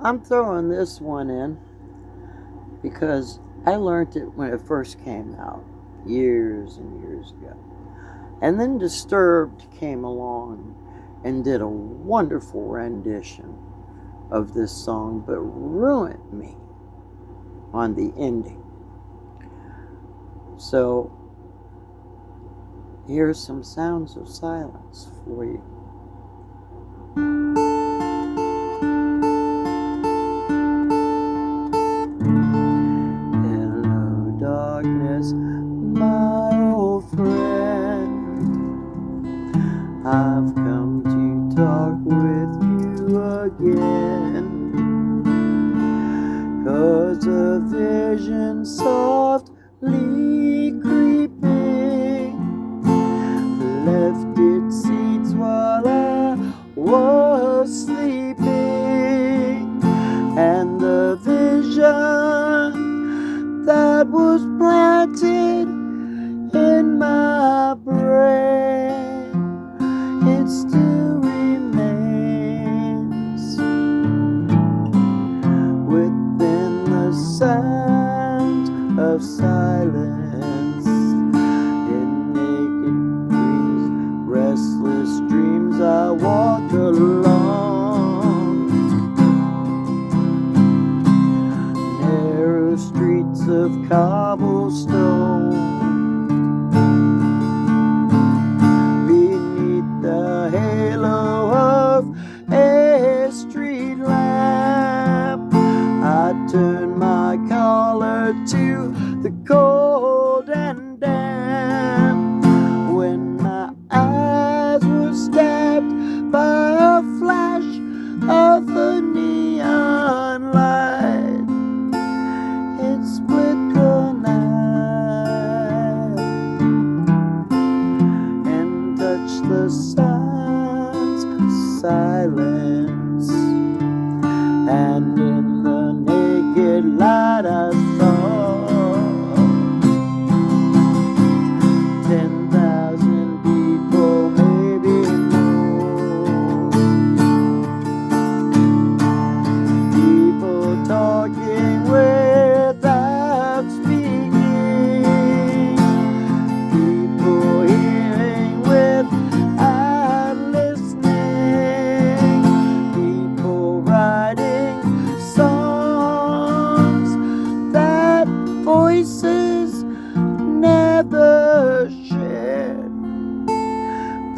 I'm throwing this one in because I learned it when it first came out, years and years ago. And then Disturbed came along and did a wonderful rendition of this song, but ruined me on the ending. So, here's some sounds of silence for you. Hello, darkness, my old friend. I've come to talk with you again, 'cause a vision softly creeping left its seeds while I was sleeping, and the vision that was planted in my brain, it still remains within the sound of silence. In naked dreams, restless dreams, I walk along narrow streets of cobblestone, beneath the halo of a street lamp. I turn my collar to the cold and damp, when my eyes were stabbed by a flash of a neon light. It split the night and touched the sun's silence, and in the naked light I saw 10,000 people, maybe more. People talking without speaking, people hearing without listening, people writing songs that voices never shared,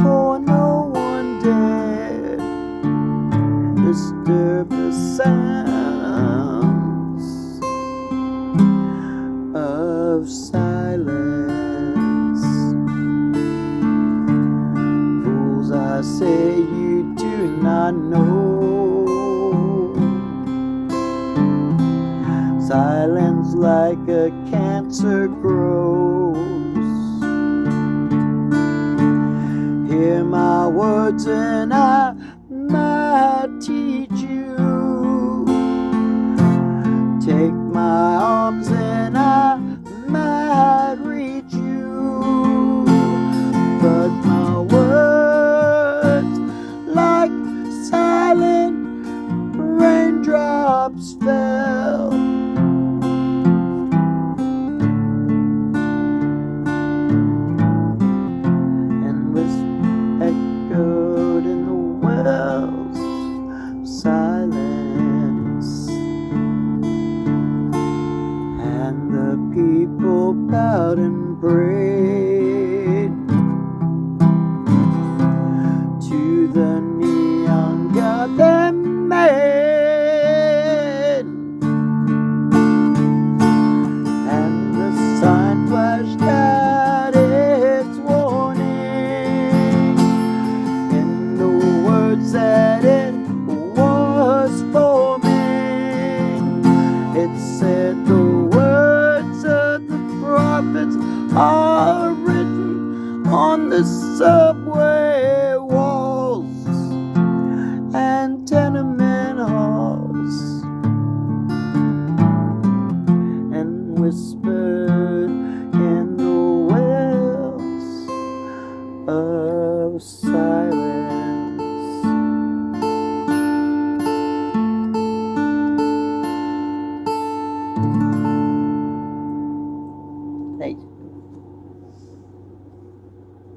for no one dared disturb the sounds of silence. Fools, I say, you do not know. Silence like a cancer grows. Hear my words and I might teach you. Take my arms and I might reach you. But my words, like silent raindrops, fell and was echoed in the wells of silence, and the people bowed and prayed to the neon god they made, and the sign flashed out its warning in the words that it was forming. It said the words of the prophets are They